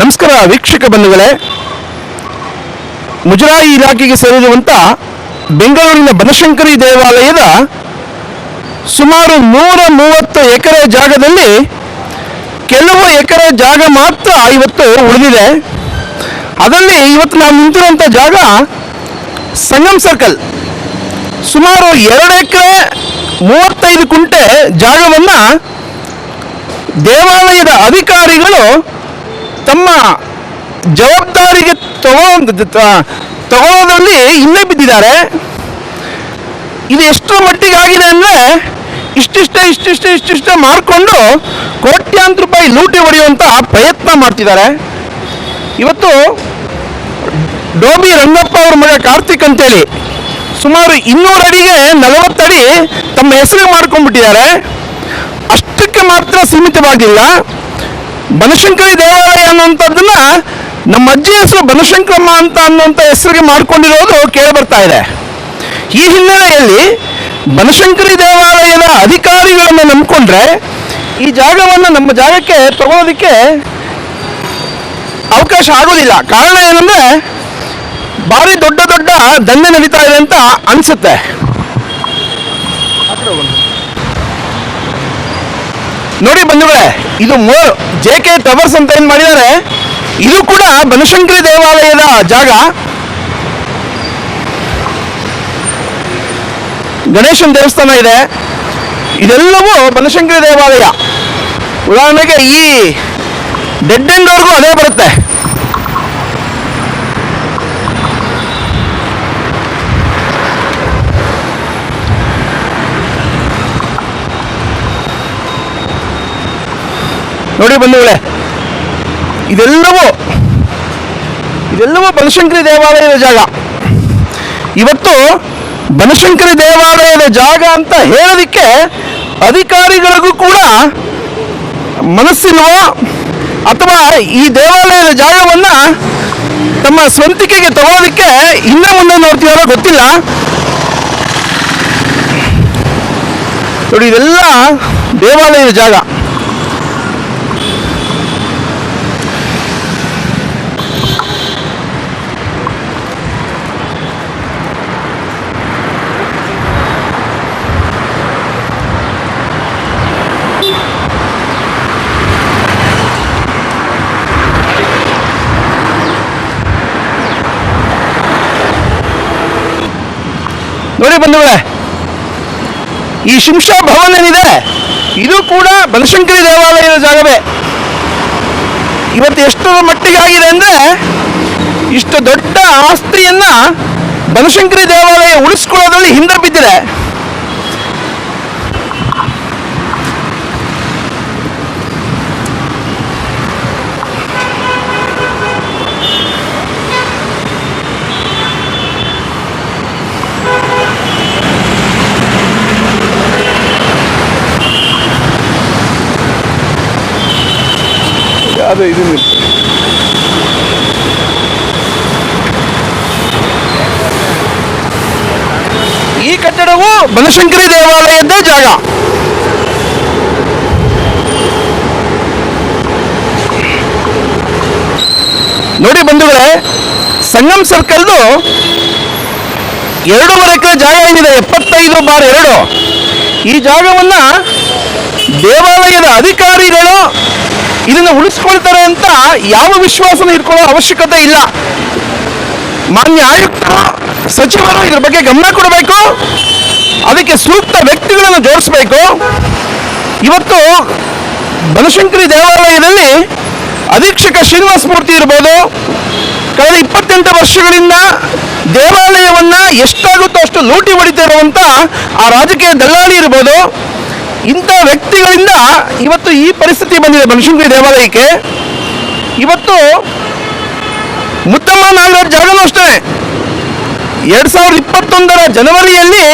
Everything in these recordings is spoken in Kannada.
ನಮಸ್ಕಾರ ವೀಕ್ಷಕ ಬಂಧುಗಳೇ, ಮುಜರಾಯಿ ಇಲಾಖೆಗೆ ಸೇರಿರುವಂಥ ಬೆಂಗಳೂರಿನ ಬನಶಂಕರಿ ದೇವಾಲಯದ ಸುಮಾರು 130 ಎಕರೆ ಜಾಗದಲ್ಲಿ ಕೆಲವು ಎಕರೆ ಜಾಗ ಮಾತ್ರ ಇವತ್ತು ಉಳಿದಿದೆ. ಅದರಲ್ಲಿ ಇವತ್ತು ನಾವು ನಿಂತಿರುವಂಥ ಜಾಗ ಸಂಗಮ್ ಸರ್ಕಲ್. ಸುಮಾರು 2 ಎಕರೆ 35 ಕುಂಟೆ ಜಾಗವನ್ನು ದೇವಾಲಯದ ಅಧಿಕಾರಿಗಳು ತಮ್ಮ ಜವಾಬ್ದಾರಿಗೆ ತಗೊಳ್ಳೋದ್ರಲ್ಲಿ ಹಿಂದೆ ಬಿದ್ದಿದ್ದಾರೆ. ಇದು ಎಷ್ಟರ ಮಟ್ಟಿಗೆ ಆಗಿದೆ ಅಂದರೆ ಇಷ್ಟಿಷ್ಟೇ ಮಾರ್ಕೊಂಡು ಕೋಟ್ಯಾಂತರ ರೂಪಾಯಿ ಲೂಟಿ ಹೊಡೆಯುವಂಥ ಪ್ರಯತ್ನ ಮಾಡ್ತಿದ್ದಾರೆ. ಇವತ್ತು ಡೋಬಿ ರಂಗಪ್ಪ ಅವ್ರ ಮಗ ಕಾರ್ತಿಕ್ ಅಂತೇಳಿ ಸುಮಾರು 200 ಅಡಿಗೆ 40 ಅಡಿ ತಮ್ಮ ಹೆಸರಿಗೆ ಮಾಡ್ಕೊಂಡ್ಬಿಟ್ಟಿದ್ದಾರೆ. ಅಷ್ಟಕ್ಕೆ ಮಾತ್ರ ಸೀಮಿತವಾಗಿಲ್ಲ. ಬನಶಂಕರಿ ದೇವಾಲಯ ಅನ್ನುವಂಥದ್ದನ್ನ ನಮ್ಮ ಅಜ್ಜಿ ಹೆಸರು ಬನಶಂಕರಮ್ಮ ಅನ್ನುವಂಥ ಹೆಸರಿಗೆ ಮಾಡ್ಕೊಂಡಿರೋದು ಕೇಳಿ ಬರ್ತಾ ಇದೆ. ಈ ಹಿನ್ನೆಲೆಯಲ್ಲಿ ಬನಶಂಕರಿ ದೇವಾಲಯದ ಅಧಿಕಾರಿಗಳನ್ನು ನಂಬಿಕೊಂಡ್ರೆ ಈ ಜಾಗವನ್ನು ನಮ್ಮ ಜಾಗಕ್ಕೆ ತಗೊಳ್ಳೋದಕ್ಕೆ ಅವಕಾಶ ಆಗೋದಿಲ್ಲ. ಕಾರಣ ಏನಂದ್ರೆ ಭಾರಿ ದೊಡ್ಡ ದಂಧೆ ನಡೀತಾ ಇದೆ ಅಂತ ಅನಿಸುತ್ತೆ. ನೋಡಿ ಬಂಧುಗಳೇ, ಇದು JK ಟವರ್ಸ್ ಅಂತ ಏನು ಮಾಡಿದ್ದಾರೆ, ಇದು ಕೂಡ ಬನಶಂಕರಿ ದೇವಾಲಯದ ಜಾಗ. ಗಣೇಶನ ದೇವಸ್ಥಾನ ಇದೆ. ಇದೆಲ್ಲವೂ ಬನಶಂಕರಿ ದೇವಾಲಯ. ಉದಾಹರಣೆಗೆ ಈ ಡೆಡ್ ಎಂಡ್ವರೆಗೂ ಅದೇ ಬರುತ್ತೆ. ನೋಡಿ ಬಂಧುಗಳೇ, ಇದೆಲ್ಲವೂ ಬನಶಂಕರಿ ದೇವಾಲಯದ ಜಾಗ. ಇವತ್ತು ಬನಶಂಕರಿ ದೇವಾಲಯದ ಜಾಗ ಅಂತ ಹೇಳೋದಕ್ಕೆ ಅಧಿಕಾರಿಗಳಿಗೂ ಕೂಡ ಮನಸ್ಸಿಲ್ವೋ ಅಥವಾ ಈ ದೇವಾಲಯದ ಜಾಗವನ್ನು ತಮ್ಮ ಸ್ವಂತಿಕೆಗೆ ತಗೊಳ್ಳೋದಕ್ಕೆ ಹಿಂದೆ ಮುಂದೆ ನೋಡ್ತೀವೋ ಗೊತ್ತಿಲ್ಲ. ನೋಡಿ, ಇದೆಲ್ಲ ದೇವಾಲಯದ ಜಾಗ. ನೋಡಿ ಬಂಧುಗಳೇ, ಈ ಶಿಂಷಾ ಭವನ್ ಏನಿದೆ ಇದು ಕೂಡ ಬನಶಂಕರಿ ದೇವಾಲಯದ ಜಾಗವೇ. ಇವತ್ತು ಎಷ್ಟರ ಮಟ್ಟಿಗೆ ಆಗಿದೆ ಅಂದರೆ ಇಷ್ಟು ದೊಡ್ಡ ಆಸ್ತಿಯನ್ನ ಬನಶಂಕರಿ ದೇವಾಲಯ ಉಳಿಸ್ಕೊಳ್ಳೋದ್ರಲ್ಲಿ ಹಿಂದೆ ಬಿದ್ದಿದೆ. ಅದು ಇದು ಈ ಕಟ್ಟಡವು ಬನಶಂಕರಿ ದೇವಾಲಯದ ಜಾಗ. ನೋಡಿ ಬಂಧುಗಳೇ, ಸಂಗಮ್ ಸರ್ಕಲ್ದು 2.5 ಎಕರೆ ಜಾಗ ಏನಿದೆ, 75/2, ಈ ಜಾಗವನ್ನ ದೇವಾಲಯದ ಅಧಿಕಾರಿಗಳು ಇದನ್ನು ಉಳಿಸ್ಕೊಳ್ತಾರೆ ಅಂತ ಯಾವ ವಿಶ್ವಾಸನ ಇಟ್ಕೊಳ್ಳೋ ಅವಶ್ಯಕತೆ ಇಲ್ಲ. ಮಾನ್ಯ ಆಯುಕ್ತರು, ಸಚಿವರು ಇದ್ರ ಬಗ್ಗೆ ಗಮನ ಕೊಡಬೇಕು. ಅದಕ್ಕೆ ಸೂಕ್ತ ವ್ಯಕ್ತಿಗಳನ್ನು ಜೋಡಿಸಬೇಕು. ಇವತ್ತು ಬನಶಂಕರಿ ದೇವಾಲಯದಲ್ಲಿ ಅಧೀಕ್ಷಕ ಶ್ರೀನಿವಾಸ ಮೂರ್ತಿ ಇರ್ಬೋದು, ಕಳೆದ 28 ವರ್ಷಗಳಿಂದ ದೇವಾಲಯವನ್ನ ಎಷ್ಟಾಗುತ್ತೋ ಅಷ್ಟು ಲೂಟಿ ಹೊಡಿತಿರುವಂತ ಆ ರಾಜಕೀಯ ದಲ್ಲಾಳಿ ಇರ್ಬೋದು, ಇಂಥ ವ್ಯಕ್ತಿಗಳಿಂದ ಇವತ್ತು ಈ ಪರಿಸ್ಥಿತಿ ಬಂದಿದೆ ಬನಶಂಕರಿ ದೇವಾಲಯಕ್ಕೆ. ಇವತ್ತು ಮುತ್ತಮ್ಮ ನಾಗರಾಜ್ ಜಾಗನೂ ಅಷ್ಟೇ 2021 ಜನವರಿಯಲ್ಲಿ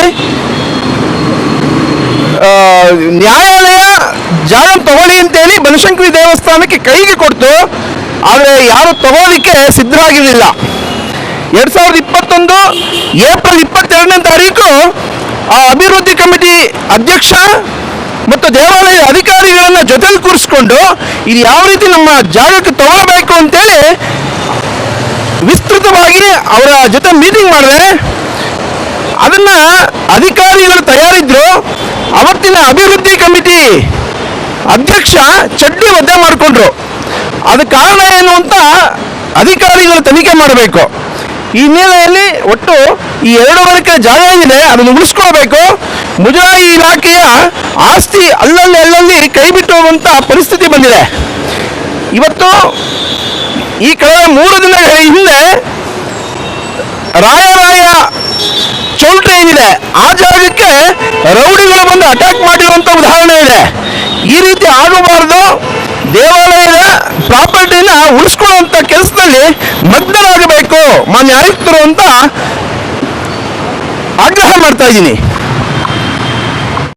ನ್ಯಾಯಾಲಯ ಜಾಗ ತಗೊಳ್ಳಿ ಅಂತೇಳಿ ಬನಶಂಕರಿ ದೇವಸ್ಥಾನಕ್ಕೆ ಕೈಗೆ ಕೊಡ್ತು. ಆದರೆ ಯಾರು ತಗೋಲಿಕ್ಕೆ ಸಿದ್ಧರಾಗಿರಲಿಲ್ಲ. 2021 ಏಪ್ರಿಲ್ 22ನೇ ತಾರೀಕು ಆ ಅಭಿವೃದ್ಧಿ ಕಮಿಟಿ ಅಧ್ಯಕ್ಷ ಮತ್ತು ದೇವಾಲಯದ ಅಧಿಕಾರಿಗಳನ್ನ ಜೊತೆಲಿ ಕೂರಿಸ್ಕೊಂಡು ಇದು ಯಾವ ರೀತಿ ನಮ್ಮ ಜಾಗಕ್ಕೆ ತಗೊಳ್ಬೇಕು ಅಂತೇಳಿ ವಿಸ್ತೃತವಾಗಿ ಅವರ ಜೊತೆ ಮೀಟಿಂಗ್ ಮಾಡಿದೆ. ಅದನ್ನ ಅಧಿಕಾರಿಗಳು ತಯಾರಿದ್ರು. ಅವತ್ತಿನ ಅಭಿವೃದ್ಧಿ ಕಮಿಟಿ ಅಧ್ಯಕ್ಷ ಚಡ್ಡಿ ಒದ್ದೆ ಮಾಡಿಕೊಂಡ್ರು. ಅದು ಕಾರಣ ಏನು ಅಂತ ಅಧಿಕಾರಿಗಳು ತನಿಖೆ ಮಾಡಬೇಕು. ಈ ಹಿನ್ನೆಲೆಯಲ್ಲಿ ಒಟ್ಟು ಈ 2.5 ಎಕರೆ ಜಾಗ ಏನಿದೆ ಅದನ್ನು ಉಳಿಸ್ಕೊಳ್ಬೇಕು. ಮುಜರಾಯಿ ಇಲಾಖೆಯ ಆಸ್ತಿ ಅಲ್ಲಲ್ಲಿ ಕೈ ಬಿಟ್ಟು ಹೋಗುವಂಥ ಪರಿಸ್ಥಿತಿ ಬಂದಿದೆ. ಇವತ್ತು ಈ ಕಳೆದ 3 ದಿನಗಳ ಹಿಂದೆ ರಾಯರಾಯ ಚೌಲ್ಟ್ರಿ ಏನಿದೆ ಆ ಜಾಗಕ್ಕೆ ರೌಡಿಗಳು ಬಂದು ಅಟ್ಯಾಕ್ ಮಾಡಿರುವಂಥ ಉದಾಹರಣೆ ಇದೆ. ಈ ರೀತಿ ಆಗಬಾರ್ದು. ದೇವಾಲಯದ ಪ್ರಾಪರ್ಟಿನ ಉಳಿಸ್ಕೊಳ್ಳುವಂಥ ಕೆಲಸದಲ್ಲಿ ಮಗ್ನರಾಗಬೇಕು ಮಾನ್ಯ ಆಯುಕ್ತರು ಅಂತ ಆಗ್ರಹ ಮಾಡ್ತಾ ಇದ್ದೀನಿ.